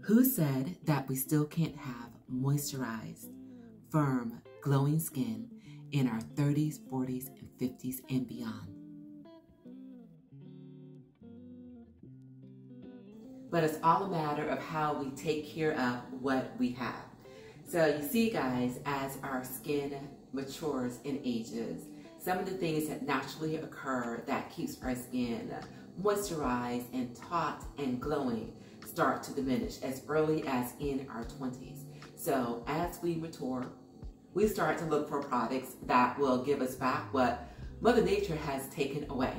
Who said that we still can't have moisturized, firm, glowing skin in our 30s, 40s, and 50s and beyond? But it's all a matter of how we take care of what we have. So you see, guys, as our skin matures and ages, some of the things that naturally occur that keeps our skin moisturized and taut and glowing start to diminish as early as in our 20s. So as we mature, we start to look for products that will give us back what Mother Nature has taken away.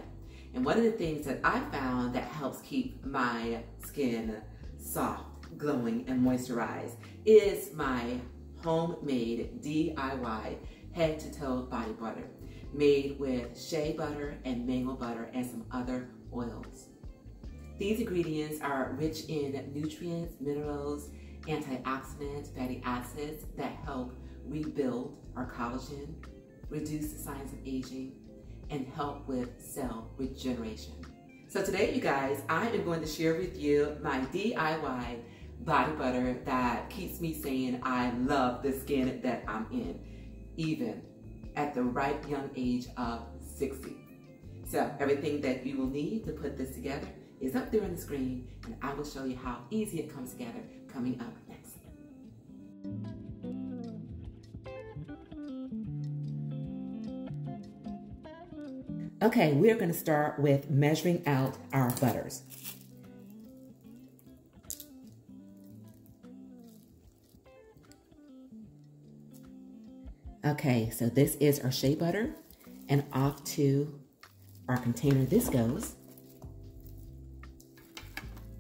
And one of the things that I found that helps keep my skin soft, glowing, and moisturized is my homemade DIY head-to-toe body butter made with shea butter and mango butter and some other oils. These ingredients are rich in nutrients, minerals, antioxidants, fatty acids that help rebuild our collagen, reduce the signs of aging, and help with cell regeneration. So today, you guys, I am going to share with you my DIY body butter that keeps me saying I love the skin that I'm in, even at the ripe young age of 60. So everything that you will need to put this together is up there on the screen, and I will show you how easy it comes together coming up next. Okay, we're going to start with measuring out our butters. Okay, so this is our shea butter, and off to our container this goes.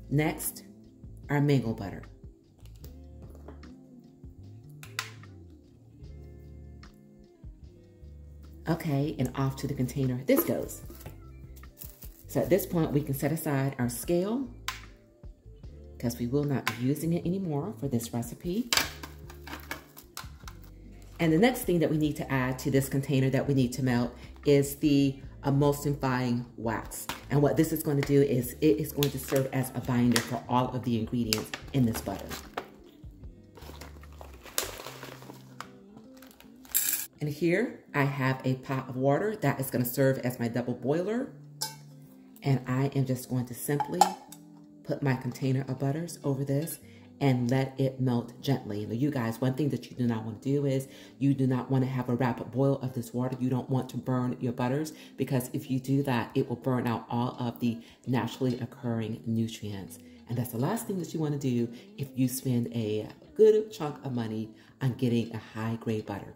Next, our mango butter. Okay, and off to the container this goes. So at this point, we can set aside our scale because we will not be using it anymore for this recipe. And the next thing that we need to add to this container that we need to melt is the emulsifying wax. And what this is going to do is it is going to serve as a binder for all of the ingredients in this butter. And here I have a pot of water that is going to serve as my double boiler. And I am just going to simply put my container of butters over this and let it melt gently. Now, you guys, one thing that you do not want to do is you do not want to have a rapid boil of this water. You don't want to burn your butters, because if you do that, it will burn out all of the naturally occurring nutrients. And that's the last thing that you want to do if you spend a good chunk of money on getting a high-grade butter.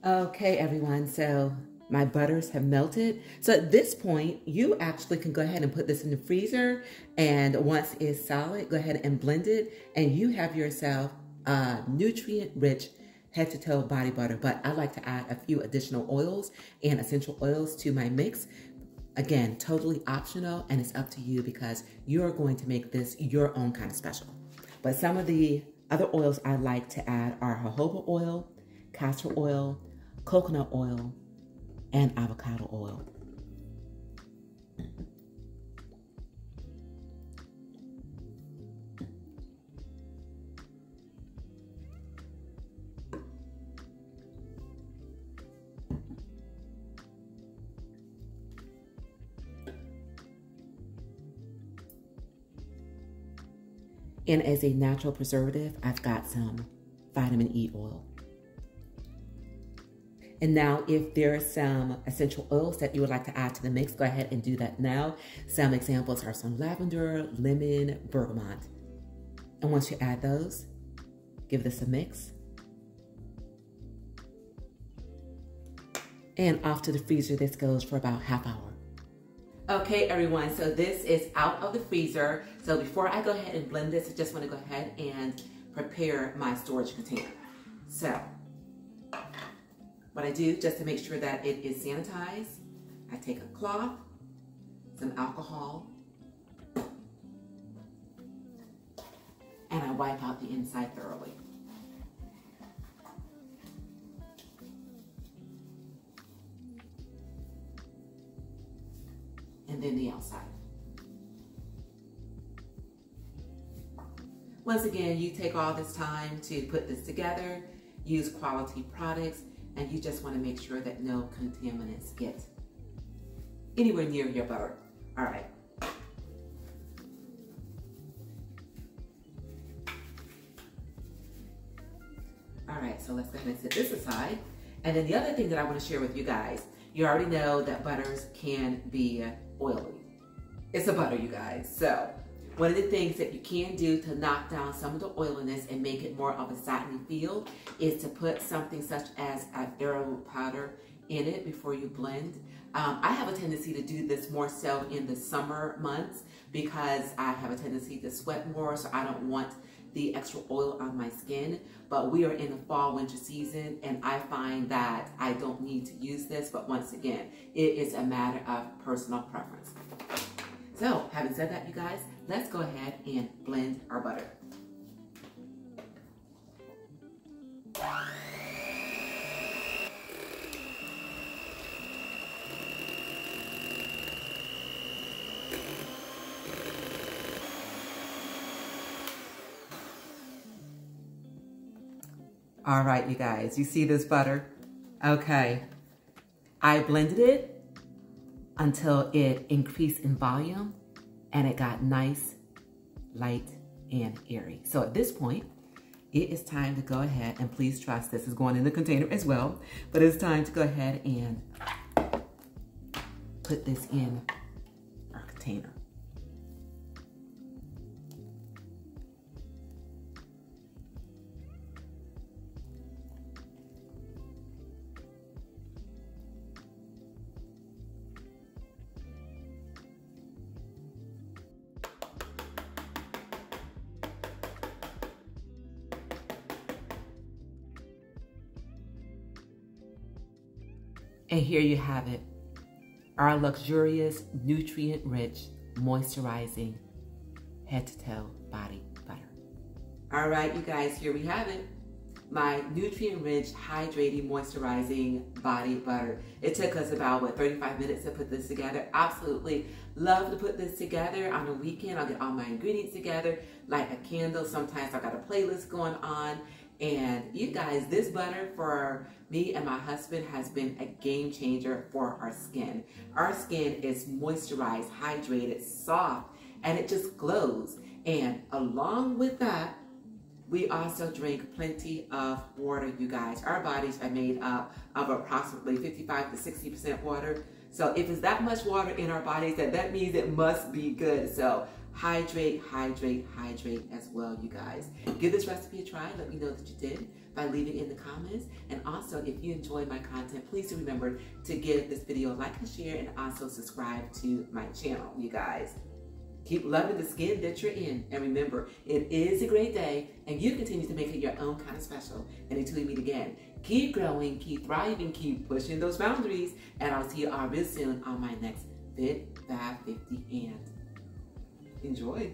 Okay, everyone, so my butters have melted. So at this point, you actually can go ahead and put this in the freezer, and once it's solid, go ahead and blend it, and you have yourself a nutrient-rich head-to-toe body butter. But I like to add a few additional oils and essential oils to my mix. Again, totally optional, and it's up to you because you're going to make this your own kind of special. But some of the other oils I like to add are jojoba oil, castor oil, coconut oil, and avocado oil. And as a natural preservative, I've got some vitamin E oil. And now, if there are some essential oils that you would like to add to the mix, go ahead and do that now. Some examples are some lavender, lemon, bergamot. And once you add those, give this a mix. And off to the freezer, this goes for about half hour. Okay, everyone, so this is out of the freezer. So before I go ahead and blend this, I just want to go ahead and prepare my storage container. So what I do, just to make sure that it is sanitized, I take a cloth, some alcohol, and I wipe out the inside thoroughly. And then the outside. Once again, you take all this time to put this together, use quality products, and you just want to make sure that no contaminants get anywhere near your butter. All right. All right, so let's go ahead and set this aside. And then the other thing that I want to share with you guys, you already know that butters can be oily. It's a butter, you guys. So one of the things that you can do to knock down some of the oiliness and make it more of a satiny feel is to put something such as an arrowroot powder in it before you blend. I have a tendency to do this more so in the summer months because I have a tendency to sweat more, so I don't want the extra oil on my skin. But we are in the fall winter season and I find that I don't need to use this, but once again, it is a matter of personal preference. So having said that, you guys, let's go ahead and blend our butter. All right, you guys, you see this butter? Okay, I blended it until it increased in volume and it got nice, light, and airy. So at this point, it is time to go ahead, and please trust this is going in the container as well, but it's time to go ahead and put this in our container. And here you have it, our luxurious, nutrient-rich, moisturizing, head-to-toe body butter. All right, you guys, here we have it. My nutrient-rich, hydrating, moisturizing body butter. It took us about, 35 minutes to put this together. Absolutely love to put this together. On the weekend, I'll get all my ingredients together, light a candle. Sometimes I've got a playlist going on. And you guys, this butter for me and my husband has been a game changer for our skin. Our skin is moisturized, hydrated, soft, and it just glows. And along with that, we also drink plenty of water, you guys. Our bodies are made up of approximately 55 to 60% water. So if it's that much water in our bodies, that means it must be good. So hydrate, hydrate, hydrate as well, you guys. Give this recipe a try. Let me know that you did by leaving in the comments. And also, if you enjoy my content, please do remember to give this video a like and share, and also subscribe to my channel, you guys. Keep loving the skin that you're in. And remember, it is a great day, and you continue to make it your own kind of special. And until we meet again, keep growing, keep thriving, keep pushing those boundaries. And I'll see you all real soon on my next Fit 550 and enjoy.